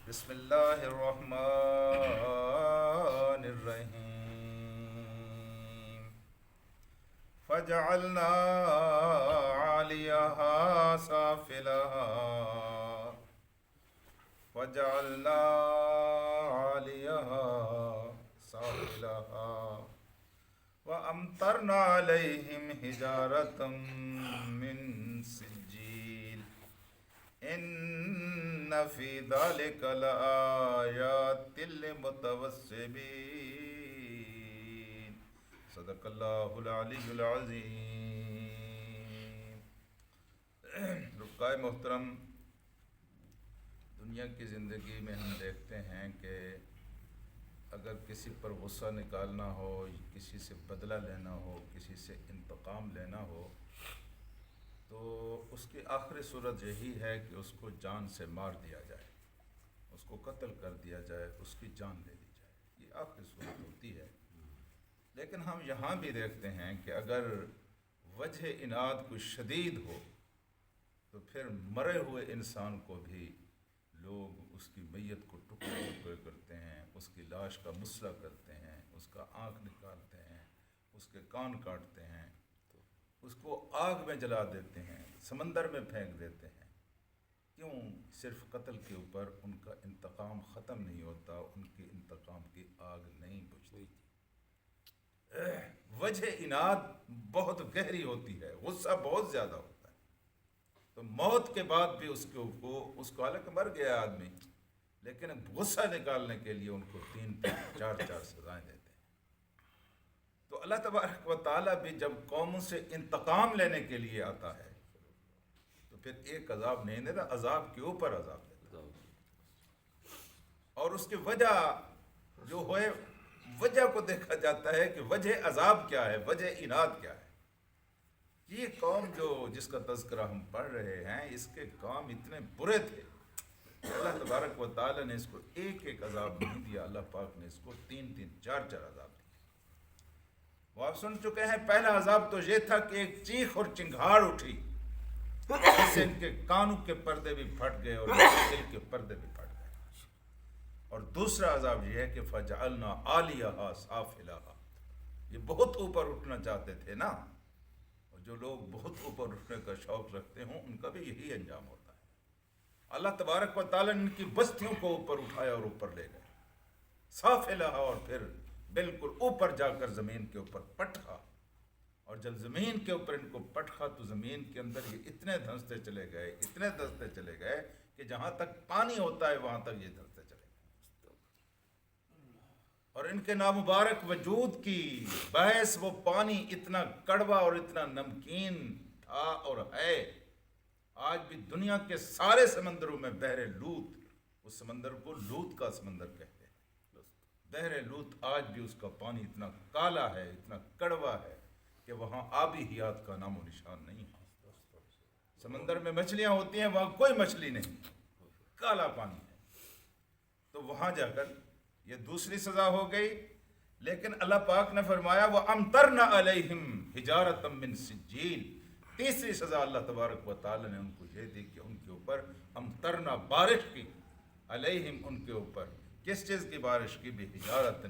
بسم اللہ الرحمن الرحیم فجعلنا عالیہا سافلہا فجعلنا عالیہا سافلہا وَأَمْطَرْنَا عَلَيْهِمْ حِجَارَةً مِّن سِجِّيلٍ إِنَّ فِي ذَلِكَ لَآيَاتٍ لِلْمُتَوَسِّمِينَ صدق اللہ العلی العظیم۔ رفقائے محترم، دنیا کی زندگی میں ہم دیکھتے ہیں کہ اگر کسی پر غصہ نکالنا ہو، کسی سے بدلہ لینا ہو، کسی سے انتقام لینا ہو، تو اس کی آخری صورت یہی ہے کہ اس کو جان سے مار دیا جائے، اس کو قتل کر دیا جائے، اس کی جان لے لی جائے، یہ آخری صورت ہوتی ہے۔ لیکن ہم یہاں بھی دیکھتے ہیں کہ اگر وجہ اناد کوئی شدید ہو تو پھر مرے ہوئے انسان کو بھی لوگ اس کی میت کو ٹکڑے ٹکڑے کرتے ہیں، اس کی لاش کا مسئلہ کرتے ہیں، اس کا آنکھ نکالتے ہیں، اس کے کان کاٹتے ہیں، اس کو آگ میں جلا دیتے ہیں، سمندر میں پھینک دیتے ہیں۔ کیوں؟ صرف قتل کے اوپر ان کا انتقام ختم نہیں ہوتا، ان کے انتقام کی آگ نہیں بجھتی۔ وجہ اناد بہت گہری ہوتی ہے، غصہ بہت زیادہ ہوتا ہے، تو موت کے بعد بھی اس کو حالانکہ مر گیا آدمی، لیکن غصہ نکالنے کے لیے ان کو 3-4 سزائیں دیتے ہیں۔ تو اللہ تبارک و تعالیٰ بھی جب قوموں سے انتقام لینے کے لیے آتا ہے تو پھر ایک عذاب نہیں دیتا، عذاب کے اوپر عذاب دیتا، اور اس کی وجہ جو ہوئے، وجہ کو دیکھا جاتا ہے کہ وجہ عذاب کیا ہے، وجہ اناد کیا ہے۔ یہ قوم جس کا تذکرہ ہم پڑھ رہے ہیں، اس کے کام اتنے برے تھے، اللہ تبارک و تعالیٰ نے اس کو ایک عذاب نہیں دیا، اللہ پاک نے اس کو 3-4 عذاب دیا۔ وہ آپ سن چکے ہیں، پہلا عذاب تو یہ تھا کہ ایک چیخ اور چنگھاڑ اٹھی جس سے ان کے کانوں کے پردے بھی پھٹ گئے اور دل کے پردے بھی پھٹ گئے۔ اور دوسرا عذاب یہ ہے کہ فجعلنا عالیہا سافلہا، یہ بہت اوپر اٹھنا چاہتے تھے نا، اور جو لوگ بہت اوپر اٹھنے کا شوق رکھتے ہوں ان کا بھی یہی انجام ہوتا ہے۔ اللہ تبارک و تعالیٰ نے ان کی بستیوں کو اوپر اٹھایا اور اوپر لے گئے، سافلہا، اور پھر بالکل اوپر جا کر زمین کے اوپر پٹخا، اور جب زمین کے اوپر ان کو پٹخا تو زمین کے اندر یہ اتنے دھنستے چلے گئے، اتنے دھنستے چلے گئے کہ جہاں تک پانی ہوتا ہے وہاں تک یہ دھنستے چلے گئے، اور ان کے نامبارک وجود کی باعث وہ پانی اتنا کڑوا اور اتنا نمکین تھا اور ہے۔ آج بھی دنیا کے سارے سمندروں میں بحر لوط، اس سمندر کو لوط کا سمندر کہتے ہیں، بحر لوط آج بھی اس کا پانی اتنا کالا ہے، اتنا کڑوا ہے کہ وہاں آبی حیات کا نام و نشان نہیں ہے۔ سمندر میں مچھلیاں ہوتی ہیں، وہاں کوئی مچھلی نہیں، کالا پانی ہے۔ تو وہاں جا کر یہ دوسری سزا ہو گئی، لیکن اللہ پاک نے فرمایا وَأَمْطَرْنَا عَلَيْهِمْ حِجَارَةً مِّن سِجِّيلٍ، تیسری سزا اللہ تبارک و تعالی نے ان کو یہ دی کہ ان کے اوپر امطرنا، بارش کی، علیہم، ان کے اوپر کس چیز کی بارش کی؟ بحجارۃ،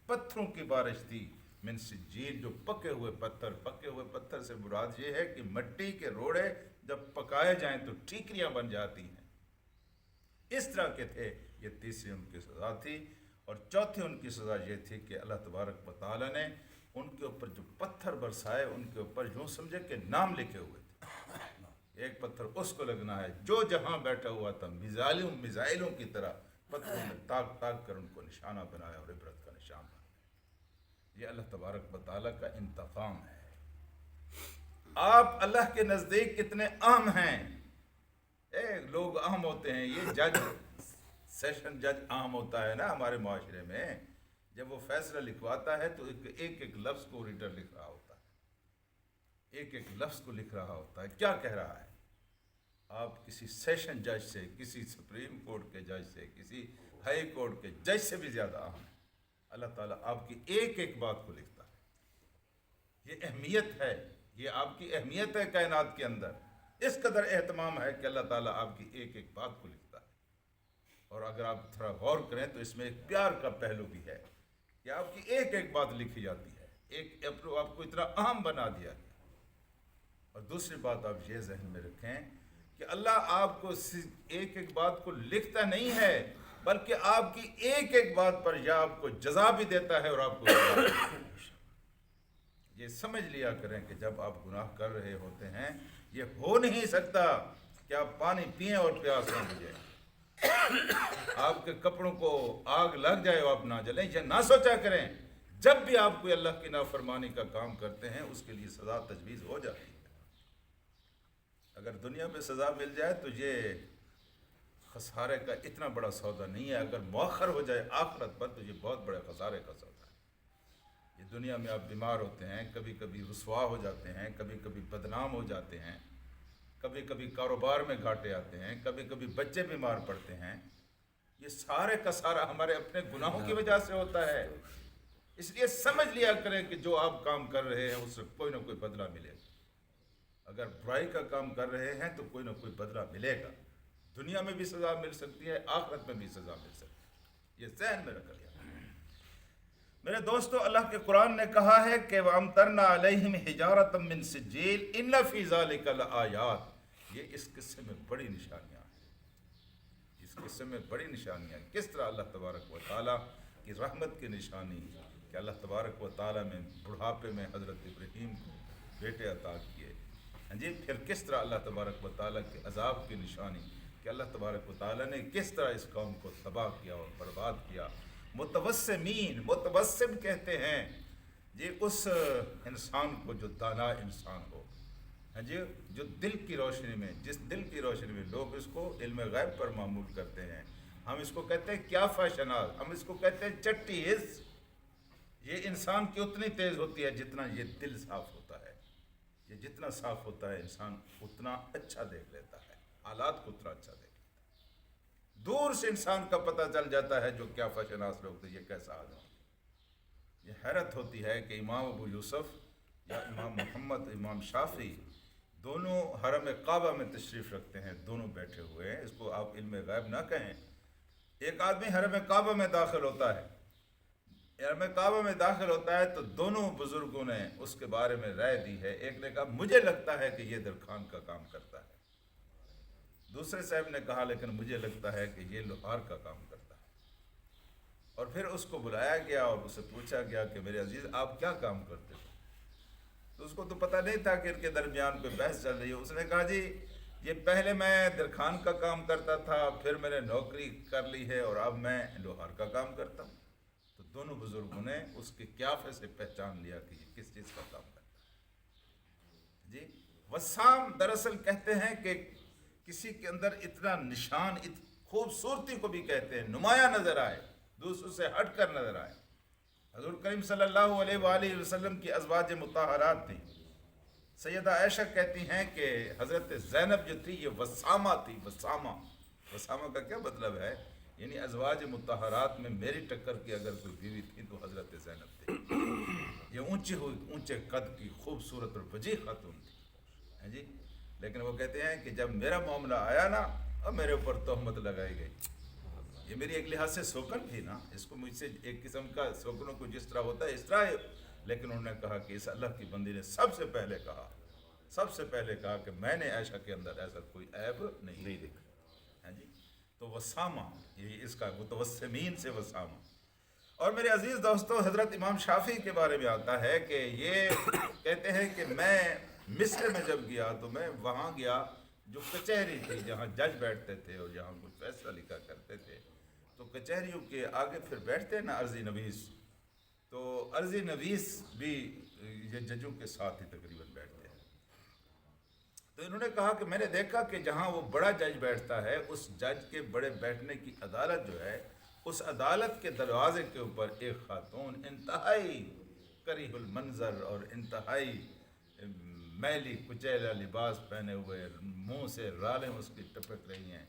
پتھروں کی بارش تھی، من سجیل، جو پکے ہوئے پتھر۔ پکے ہوئے پتھر سے مراد یہ ہے کہ مٹی کے روڑے جب پکائے جائیں تو ٹھیکریاں بن جاتی ہیں، اس طرح کے تھے۔ یہ تیسری ان کی سزا تھی، اور چوتھی ان کی سزا یہ تھی کہ اللہ تبارک و تعالیٰ نے ان کے اوپر جو پتھر برسائے، ان کے اوپر یوں سمجھے کہ نام لکھے ہوئے تھے، ایک پتھر اس کو لگنا ہے، جو جہاں بیٹھا ہوا تھا میزائلوں کی طرح پتھروں میں تاک تاک کر ان کو نشانہ بنایا اور عبرت کا نشان بنایا۔ یہ اللہ تبارک و تعالیٰ کا انتقام ہے۔ آپ اللہ کے نزدیک کتنے اہم ہیں۔ لوگ اہم ہوتے ہیں، یہ جج، سیشن جج اہم ہوتا ہے نا ہمارے معاشرے میں، جب وہ فیصلہ لکھواتا ہے تو ایک لفظ کو ریڈر لکھ رہا ہوتا ہے، ایک لفظ کو لکھ رہا ہوتا ہے، کیا کہہ رہا ہے۔ آپ کسی سیشن جج سے، کسی سپریم کورٹ کے جج سے، کسی ہائی کورٹ کے جج سے بھی زیادہ اہم ہے۔ اللہ تعالیٰ آپ کی ایک بات کو لکھتا ہے، یہ اہمیت ہے، یہ آپ کی اہمیت ہے کائنات کے اندر، اس قدر اہتمام ہے کہ اللہ تعالیٰ آپ کی ایک بات کو لکھتا ہے۔ اور اگر آپ تھوڑا غور کریں تو اس میں ایک پیار کا پہلو بھی ہے کہ آپ کی ایک ایک بات لکھی جاتی ہے، ایک آپ کو اتنا اہم بنا دیا گیا۔ اور دوسری بات آپ یہ ذہن میں رکھیں کہ اللہ آپ کو ایک ایک بات کو لکھتا نہیں ہے، بلکہ آپ کی ایک ایک بات پر یا آپ کو جزا بھی دیتا ہے اور آپ کو سزا بھی دیتا ہے۔ یہ سمجھ لیا کریں کہ جب آپ گناہ کر رہے ہوتے ہیں یہ ہو نہیں سکتا کہ آپ پانی پئیں اور پیاس نہ بجھے، آپ کے کپڑوں کو آگ لگ جائے اور آپ نہ جلیں۔ یہ نہ سوچا کریں جب بھی آپ کوئی اللہ کی نافرمانی کا کام کرتے ہیں اس کے لیے سزا تجویز ہو جاتی ہے۔ اگر دنیا میں سزا مل جائے تو یہ خسارے کا اتنا بڑا سودا نہیں ہے، اگر مؤخر ہو جائے آخرت پر تو یہ بہت بڑے خسارے کا سودا ہے۔ یہ دنیا میں آپ بیمار ہوتے ہیں، کبھی کبھی رسوا ہو جاتے ہیں، کبھی کبھی بدنام ہو جاتے ہیں، کبھی کبھی کاروبار میں گھاٹے آتے ہیں، کبھی کبھی بچے بیمار پڑتے ہیں، یہ سارے کا سارا ہمارے اپنے گناہوں کی وجہ سے ہوتا ہے۔ اس لیے سمجھ لیا کریں کہ جو آپ کام کر رہے ہیں اس سے کوئی نہ کوئی بدلہ ملے گا۔ اگر برائی کا کام کر رہے ہیں تو کوئی نہ کوئی بدلہ ملے گا، دنیا میں بھی سزا مل سکتی ہے، آخرت میں بھی سزا مل سکتی ہے، یہ ذہن میں رکھ لیا۔ میرے دوستو، اللہ کے قرآن نے کہا ہے کہ وَأَمْطَرْنَا عَلَيْهِمْ حِجَارَةً مِّن سِجِّيلٍ إِنَّ فِي ذَلِكَ لَآيَاتٍ۔ یہ اس قصے میں بڑی نشانیاں ہیں، اس قصے میں بڑی نشانیاں ہیں۔ کس طرح اللہ تبارک و تعالیٰ کی رحمت کی نشانی کہ اللہ تبارک و تعالیٰ نے بڑھاپے میں حضرت ابراہیم کو بیٹے عطا کیے، جی پھر کس طرح اللہ تبارک و تعالیٰ کے عذاب کی نشانی کہ اللہ تبارک و تعالیٰ نے کس طرح اس قوم کو تباہ کیا اور برباد کیا۔ متوسمین، متوسم کہتے ہیں جی اس انسان کو جو دانا انسان ہو، جی جو دل کی روشنی میں، جس دل کی روشنی میں لوگ اس کو علم غیب پر معمول کرتے ہیں، ہم اس کو کہتے ہیں کیا فیشناز، ہم اس کو کہتے ہیں چٹی حس۔ یہ انسان کی اتنی تیز ہوتی ہے جتنا یہ دل صاف ہوتا ہے، یہ جتنا صاف ہوتا ہے انسان اتنا اچھا دیکھ لیتا ہے، حالات کو اتنا اچھا دیکھ لیتا ہے۔ دور سے انسان کا پتہ چل جاتا ہے جو کیا فیشناز لوگ تھے یہ کیسا آدمی۔ یہ حیرت ہوتی ہے کہ امام ابو یوسف یا امام محمد، امام شافعی دونوں حرم کعبہ میں تشریف رکھتے ہیں، دونوں بیٹھے ہوئے ہیں، اس کو آپ علم غیب نہ کہیں۔ ایک آدمی حرم کعبہ میں داخل ہوتا ہے، حرم کعبہ میں داخل ہوتا ہے تو دونوں بزرگوں نے اس کے بارے میں رائے دی ہے۔ ایک نے کہا مجھے لگتا ہے کہ یہ درخان کا کام کرتا ہے، دوسرے صاحب نے کہا لیکن مجھے لگتا ہے کہ یہ لوہار کا کام کرتا ہے۔ اور پھر اس کو بلایا گیا اور اسے پوچھا گیا کہ میرے عزیز آپ کیا کام کرتے تھے؟ تو اس کو تو پتہ نہیں تھا کہ ان کے درمیان کوئی بحث چل رہی ہے۔ اس نے کہا جی یہ پہلے میں درخان کا کام کرتا تھا، پھر میں نے نوکری کر لی ہے اور اب میں لوہار کا کام کرتا ہوں۔ تو دونوں بزرگوں نے اس کے قیافے سے پہچان لیا کہ یہ کس چیز کا کام کرتا ہے۔ جی وسام دراصل کہتے ہیں کہ کسی کے اندر اتنا نشان، خوبصورتی کو بھی کہتے ہیں، نمایاں نظر آئے، دوسروں سے ہٹ کر نظر آئے۔ حضور کریم صلی اللہ علیہ وآلہ وسلم کی ازواج مطہرات تھیں۔ سیدہ عائشہ کہتی ہیں کہ حضرت زینب جو تھی یہ وسامہ تھی۔ وسامہ کا کیا مطلب ہے؟ یعنی ازواج مطہرات میں میری ٹکر کی اگر کوئی بیوی تھی تو حضرت زینب تھی۔ یہ اونچے قد کی خوبصورت اور وجیح خاتون تھی، جی لیکن وہ کہتے ہیں کہ جب میرا معاملہ آیا نا اور میرے اوپر تہمت لگائی گئی، یہ میری ایک لحاظ سے سوکن تھی نا، اس کو مجھ سے ایک قسم کا سوکنوں کو جس طرح ہوتا ہے اس طرح، لیکن انہوں نے کہا کہ اس اللہ کی بندی نے سب سے پہلے کہا کہ میں نے عائشہ کے اندر ایسا کوئی عیب نہیں دیکھا، جی تو وسامہ یہ اس کا متوسمین سے وسامہ۔ اور میرے عزیز دوستو، حضرت امام شافعی کے بارے میں آتا ہے کہ یہ کہتے ہیں کہ میں مصر میں جب گیا تو میں وہاں گیا جو کچہری تھی جہاں جج بیٹھتے تھے اور جہاں کوئی فیصلہ لکھا کرتے تھے، تو کچہریوں کے آگے پھر بیٹھتے ہیں نا عرضی نویس، تو عرضی نویس بھی یہ ججوں کے ساتھ ہی تقریباً بیٹھتے ہیں۔ تو انہوں نے کہا کہ میں نے دیکھا کہ جہاں وہ بڑا جج بیٹھتا ہے اس جج کے بڑے بیٹھنے کی عدالت جو ہے، اس عدالت کے دروازے کے اوپر ایک خاتون انتہائی کریہ المنظر اور انتہائی میلی کچیلا لباس پہنے ہوئے، منہ سے رالیں اس کی ٹپک رہی ہیں،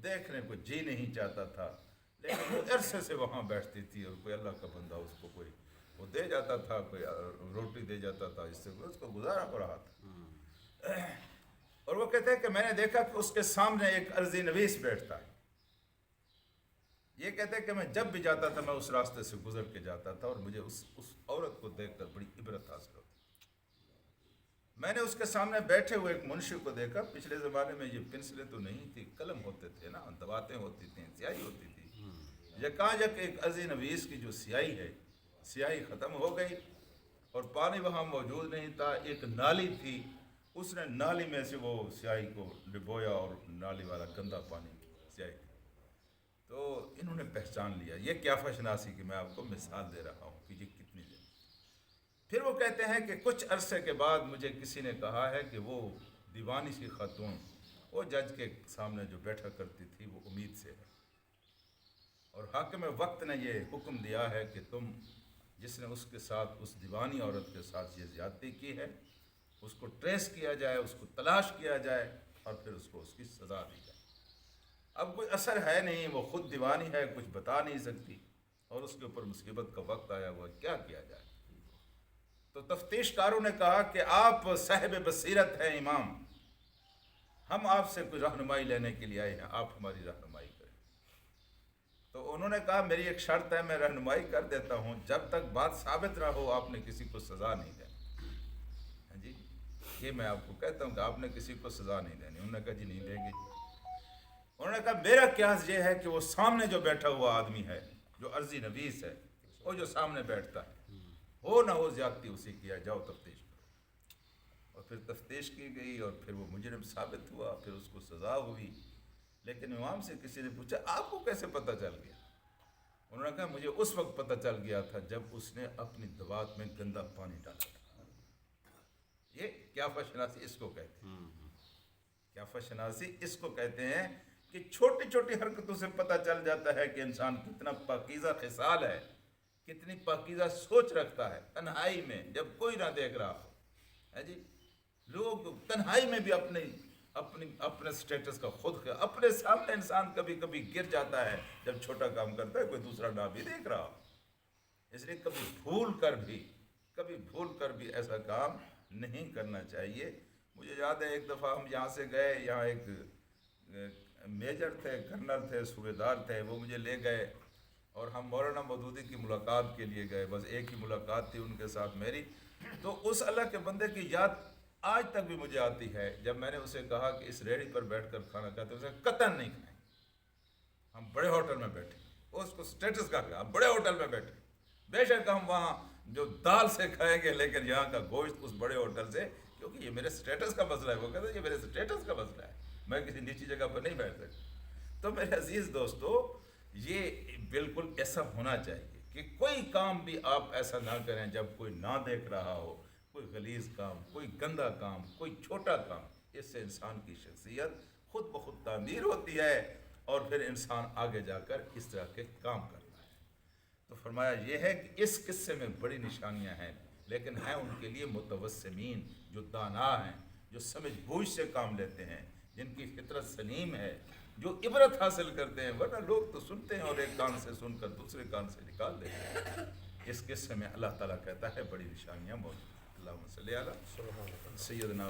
دیکھنے کو جی نہیں چاہتا تھا، لیکن وہ عرصے سے وہاں بیٹھتی تھی اور کوئی اللہ کا بندہ اس کو کوئی وہ دے جاتا تھا، کوئی روٹی دے جاتا تھا، اس سے اس کو گزارا ہو رہا تھا۔ اور وہ کہتے ہیں کہ میں نے دیکھا کہ اس کے سامنے ایک عرضی نویس بیٹھتا ہے، یہ کہتے ہیں کہ میں جب بھی جاتا تھا میں اس راستے سے گزر کے جاتا تھا اور مجھے اس عورت کو دیکھ کر بڑی عبرت حاصل ہوتی. میں نے اس کے سامنے بیٹھے ہوئے ایک منشی کو دیکھا. پچھلے زمانے میں یہ پنسلیں تو نہیں تھی، قلم ہوتے تھے نا، دواتیں ہوتی تھیں، سیاہی ہوتی تھی. یکایک ایک عرضی نویس کی جو سیاہی ہے، سیاہی ختم ہو گئی اور پانی وہاں موجود نہیں تھا. ایک نالی تھی، اس نے نالی میں سے وہ سیاہی کو ڈبویا اور نالی والا گندا پانی سیاہی. تو انہوں نے پہچان لیا. یہ قیافہ شناسی کی میں آپ کو مثال دے رہا ہوں کہ یہ کتنی دیر. پھر وہ کہتے ہیں کہ کچھ عرصے کے بعد مجھے کسی نے کہا ہے کہ وہ دیوانی سی خاتون وہ جج کے سامنے جو بیٹھا کرتی تھی وہ امید سے ہے، اور حاکم وقت نے یہ حکم دیا ہے کہ تم جس نے اس کے ساتھ، اس دیوانی عورت کے ساتھ یہ زیادتی کی ہے، اس کو ٹریس کیا جائے، اس کو تلاش کیا جائے اور پھر اس کو اس کی سزا دی جائے. اب کوئی اثر ہے نہیں، وہ خود دیوانی ہے، کچھ بتا نہیں سکتی اور اس کے اوپر مصیبت کا وقت آیا ہوا، کیا کیا جائے. تو تفتیش کاروں نے کہا کہ آپ صاحب بصیرت ہیں امام، ہم آپ سے کوئی رہنمائی لینے کے لیے آئے ہیں، آپ ہماری رہنمائی کریں. تو انہوں نے کہا میری ایک شرط ہے، میں رہنمائی کر دیتا ہوں جب تک بات ثابت نہ ہو آپ نے کسی کو سزا نہیں دینی. ہاں جی، یہ میں آپ کو کہتا ہوں کہ آپ نے کسی کو سزا نہیں دینی. انہوں نے کہا جی نہیں دیں گے. انہوں نے کہا میرا قیاس یہ ہے کہ وہ سامنے جو بیٹھا ہوا آدمی ہے، جو عرضی نویس ہے، وہ جو سامنے بیٹھتا ہے، ہو نہ ہو زیادتی اسی کیا، جاؤ تفتیش کرو. اور پھر تفتیش کی گئی اور پھر وہ مجرم ثابت ہوا، پھر اس کو سزا ہوئی. لیکن امام سے کسی نے پوچھا آپ کو کیسے پتہ چل گیا؟ انہوں نے کہا مجھے اس وقت پتہ چل گیا تھا جب اس نے اپنی دوات میں گندا پانی ڈالا تھا. یہ قیافہ شناسی اس کو کہتے ہیں. قیافہ شناسی اس کو کہتے ہیں کہ چھوٹی چھوٹی حرکتوں سے پتہ چل جاتا ہے کہ انسان کتنا پاکیزہ خصال ہے، کتنی پاکیزہ سوچ رکھتا ہے. تنہائی میں جب کوئی نہ دیکھ رہا ہو، جی لوگ تنہائی میں بھی اپنے سٹیٹس کا خود خیال، اپنے سامنے انسان کبھی کبھی گر جاتا ہے جب چھوٹا کام کرتا ہے، کوئی دوسرا نہ بھی دیکھ رہا ہو. اس لیے کبھی بھول کر بھی ایسا کام نہیں کرنا چاہیے. مجھے یاد ہے ایک دفعہ ہم یہاں سے گئے، یہاں ایک میجر تھے، کرنل تھے، صوبیدار تھے، وہ مجھے لے گئے اور ہم مولانا مودودی کی ملاقات کے لیے گئے. بس ایک ہی ملاقات تھی ان کے ساتھ میری. تو اس اللہ کے بندے کی یاد آج تک بھی مجھے آتی ہے جب میں نے اسے کہا کہ اس ریڑھی پر بیٹھ کر کھانا کھاتے، اسے قطعاً نہیں کھائیں. ہم بڑے ہوٹل میں بیٹھے، اس کو سٹیٹس کا کہا ہم بڑے ہوٹل میں بیٹھے، بے شک ہم وہاں جو دال سے کھائیں گے لیکن یہاں کا گوشت اس بڑے ہوٹل سے، کیونکہ یہ میرے سٹیٹس کا مسئلہ ہے. وہ کہتے ہیں یہ میرے سٹیٹس کا مسئلہ ہے، میں کسی نیچی جگہ پر نہیں بیٹھ سکتا. تو میرے عزیز دوستو، یہ بالکل ایسا ہونا چاہیے کہ کوئی کام بھی آپ ایسا نہ کریں جب کوئی نہ دیکھ رہا ہو. کوئی غلیظ کام، کوئی گندا کام، کوئی چھوٹا کام، اس سے انسان کی شخصیت خود بخود تعمیر ہوتی ہے اور پھر انسان آگے جا کر اس طرح کے کام کرتا ہے. تو فرمایا یہ ہے کہ اس قصے میں بڑی نشانیاں ہیں، لیکن ہیں ان کے لیے متوسمین، جو دانا ہیں، جو سمجھ بوجھ سے کام لیتے ہیں، جن کی فطرت سلیم ہے، جو عبرت حاصل کرتے ہیں. ورنہ لوگ تو سنتے ہیں اور ایک کان سے سن کر دوسرے کان سے نکال دیتے ہیں. اس قصے میں اللہ تعالیٰ کہتا ہے بڑی نشانیاں موجود ہیں. اللہم صلی علی سیدنا